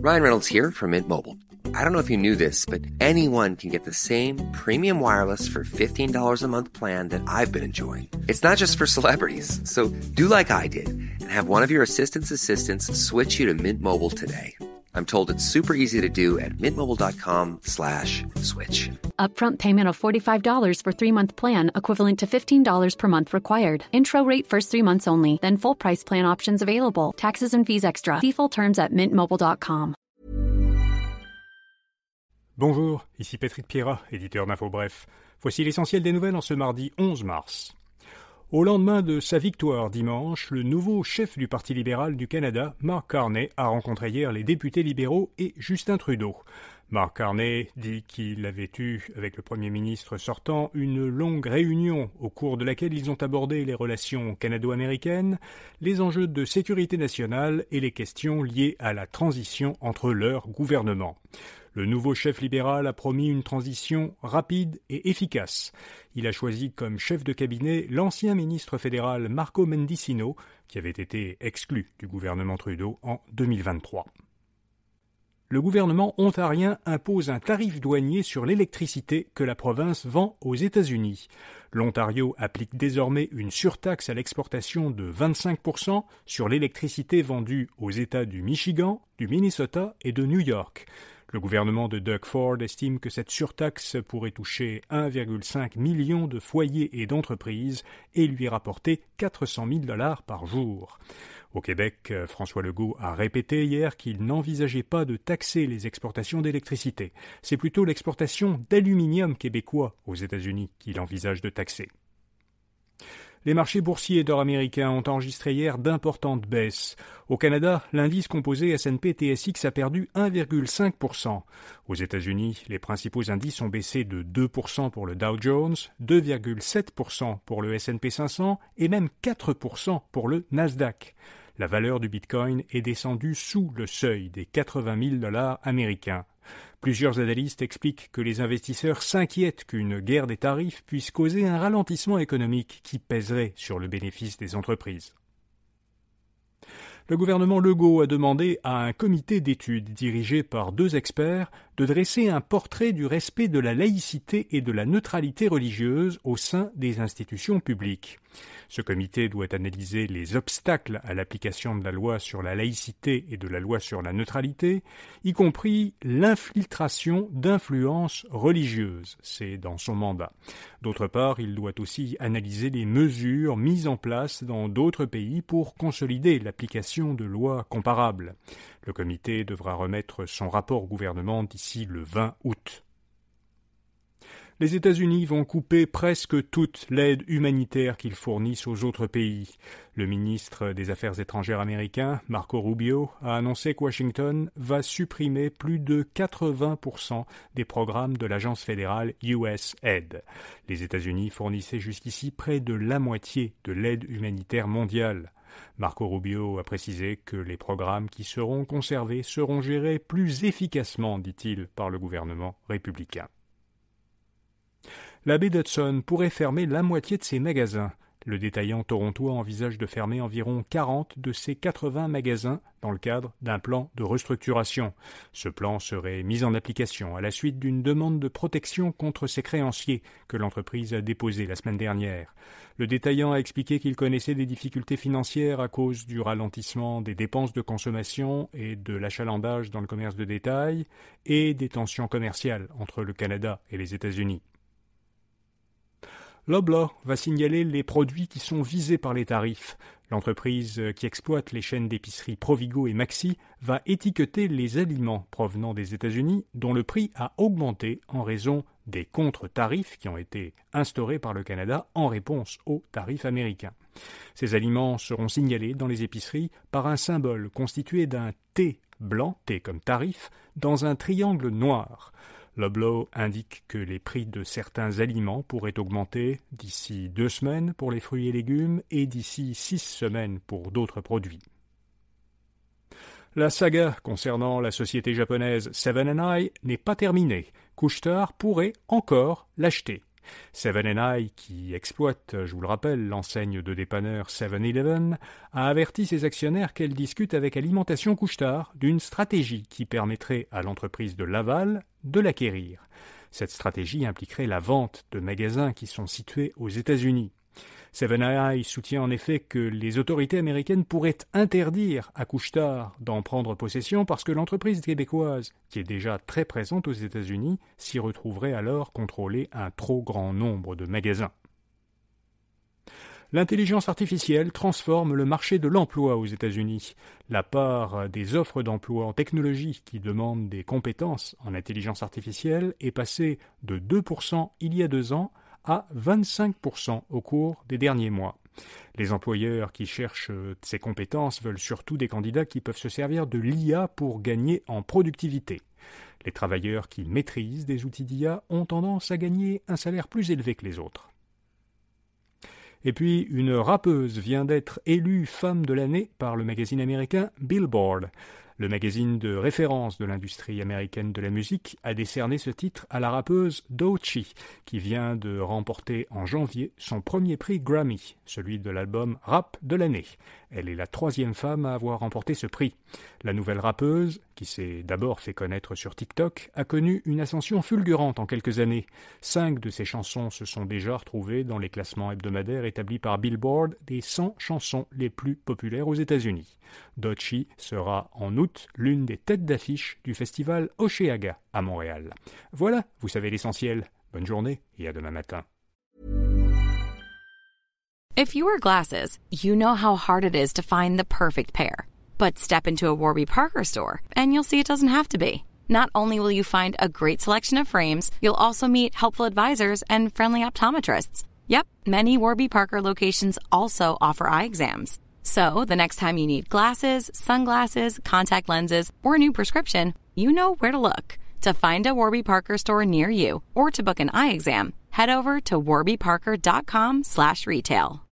Ryan Reynolds here from Mint Mobile. I don't know if you knew this, but anyone can get the same premium wireless for $15 a month plan that I've been enjoying. It's not just for celebrities. So do like I did and have one of your assistants switch you to Mint Mobile today. I'm told it's super easy to do at mintmobile.com/switch. Upfront payment of $45 for 3-month plan, equivalent to $15 per month required. Intro rate first 3 months only, then full price plan options available. Taxes and fees extra. See full terms at mintmobile.com. Bonjour, ici Patrick Pierrat, éditeur d'Info Bref. Voici l'essentiel des nouvelles en ce mardi 11 mars. Au lendemain de sa victoire dimanche, le nouveau chef du Parti libéral du Canada, Mark Carney, a rencontré hier les députés libéraux et Justin Trudeau. Mark Carney dit qu'il avait eu, avec le Premier ministre sortant, une longue réunion au cours de laquelle ils ont abordé les relations canado-américaines, les enjeux de sécurité nationale et les questions liées à la transition entre leurs gouvernements. Le nouveau chef libéral a promis une transition rapide et efficace. Il a choisi comme chef de cabinet l'ancien ministre fédéral Marco Mendicino, qui avait été exclu du gouvernement Trudeau en 2023. Le gouvernement ontarien impose un tarif douanier sur l'électricité que la province vend aux États-Unis. L'Ontario applique désormais une surtaxe à l'exportation de 25% sur l'électricité vendue aux États du Michigan, du Minnesota et de New York. Le gouvernement de Doug Ford estime que cette surtaxe pourrait toucher 1,5 million de foyers et d'entreprises et lui rapporter 400 000 $ par jour. Au Québec, François Legault a répété hier qu'il n'envisageait pas de taxer les exportations d'électricité. C'est plutôt l'exportation d'aluminium québécois aux États-Unis qu'il envisage de taxer. Les marchés boursiers nord-américains ont enregistré hier d'importantes baisses. Au Canada, l'indice composé S&P/TSX a perdu 1,5%. Aux États-Unis, les principaux indices ont baissé de 2% pour le Dow Jones, 2,7% pour le S&P 500 et même 4% pour le Nasdaq. La valeur du Bitcoin est descendue sous le seuil des 80 000 $ américains. Plusieurs analystes expliquent que les investisseurs s'inquiètent qu'une guerre des tarifs puisse causer un ralentissement économique qui pèserait sur le bénéfice des entreprises. Le gouvernement Legault a demandé à un comité d'études dirigé par 2 experts de dresser un portrait du respect de la laïcité et de la neutralité religieuse au sein des institutions publiques. Ce comité doit analyser les obstacles à l'application de la loi sur la laïcité et de la loi sur la neutralité, y compris l'infiltration d'influences religieuses. C'est dans son mandat. D'autre part, il doit aussi analyser les mesures mises en place dans d'autres pays pour consolider l'application de lois comparables. Le comité devra remettre son rapport au gouvernement d'ici le 20 août. Les États-Unis vont couper presque toute l'aide humanitaire qu'ils fournissent aux autres pays. Le ministre des Affaires étrangères américain, Marco Rubio, a annoncé que Washington va supprimer plus de 80% des programmes de l'agence fédérale USAID. Les États-Unis fournissaient jusqu'ici près de la moitié de l'aide humanitaire mondiale. Marco Rubio a précisé que les programmes qui seront conservés seront gérés plus efficacement, dit-il, par le gouvernement républicain. La baie d'Hudson pourrait fermer la moitié de ses magasins. Le détaillant torontois envisage de fermer environ 40 de ses 80 magasins dans le cadre d'un plan de restructuration. Ce plan serait mis en application à la suite d'une demande de protection contre ses créanciers que l'entreprise a déposée la semaine dernière. Le détaillant a expliqué qu'il connaissait des difficultés financières à cause du ralentissement des dépenses de consommation et de l'achalandage dans le commerce de détail et des tensions commerciales entre le Canada et les États-Unis. Loblaw va signaler les produits qui sont visés par les tarifs. L'entreprise qui exploite les chaînes d'épicerie Provigo et Maxi va étiqueter les aliments provenant des États-Unis dont le prix a augmenté en raison des contre-tarifs qui ont été instaurés par le Canada en réponse aux tarifs américains. Ces aliments seront signalés dans les épiceries par un symbole constitué d'un T blanc, T comme tarif, dans un triangle noir. Loblaw indique que les prix de certains aliments pourraient augmenter d'ici 2 semaines pour les fruits et légumes et d'ici 6 semaines pour d'autres produits. La saga concernant la société japonaise Seven & i n'est pas terminée. Couche-Tard pourrait encore l'acheter. Seven & I, qui exploite, je vous le rappelle, l'enseigne de dépanneur 7-Eleven, a averti ses actionnaires qu'elle discute avec Alimentation Couche-Tard d'une stratégie qui permettrait à l'entreprise de Laval de l'acquérir. Cette stratégie impliquerait la vente de magasins qui sont situés aux États-Unis. Seven & I soutient en effet que les autorités américaines pourraient interdire à Couche-Tard d'en prendre possession parce que l'entreprise québécoise, qui est déjà très présente aux États-Unis, s'y retrouverait alors contrôler un trop grand nombre de magasins. L'intelligence artificielle transforme le marché de l'emploi aux États-Unis. La part des offres d'emploi en technologie qui demandent des compétences en intelligence artificielle est passée de 2% il y a 2 ans à 25% au cours des derniers mois. Les employeurs qui cherchent ces compétences veulent surtout des candidats qui peuvent se servir de l'IA pour gagner en productivité. Les travailleurs qui maîtrisent des outils d'IA ont tendance à gagner un salaire plus élevé que les autres. Et puis, une rappeuse vient d'être élue femme de l'année par le magazine américain Billboard. Le magazine de référence de l'industrie américaine de la musique a décerné ce titre à la rappeuse Doechii, qui vient de remporter en janvier son premier prix Grammy, celui de l'album Rap de l'année. Elle est la 3e femme à avoir remporté ce prix. La nouvelle rappeuse, qui s'est d'abord fait connaître sur TikTok, a connu une ascension fulgurante en quelques années. 5 de ses chansons se sont déjà retrouvées dans les classements hebdomadaires établis par Billboard des 100 chansons les plus populaires aux États-Unis. Doechii sera en août l'une des têtes d'affiche du festival Oceaga à Montréal. Voilà, vous savez l'essentiel. Bonne journée et à demain matin. If you wear glasses, you know how hard it is to find the perfect pair. But step into a Warby Parker store and you'll see it doesn't have to be. Not only will you find a great selection of frames, you'll also meet helpful advisors and friendly optometrists. Yep, many Warby Parker locations also offer eye exams. So, the next time you need glasses, sunglasses, contact lenses, or a new prescription, you know where to look. To find a Warby Parker store near you or to book an eye exam, head over to warbyparker.com/retail.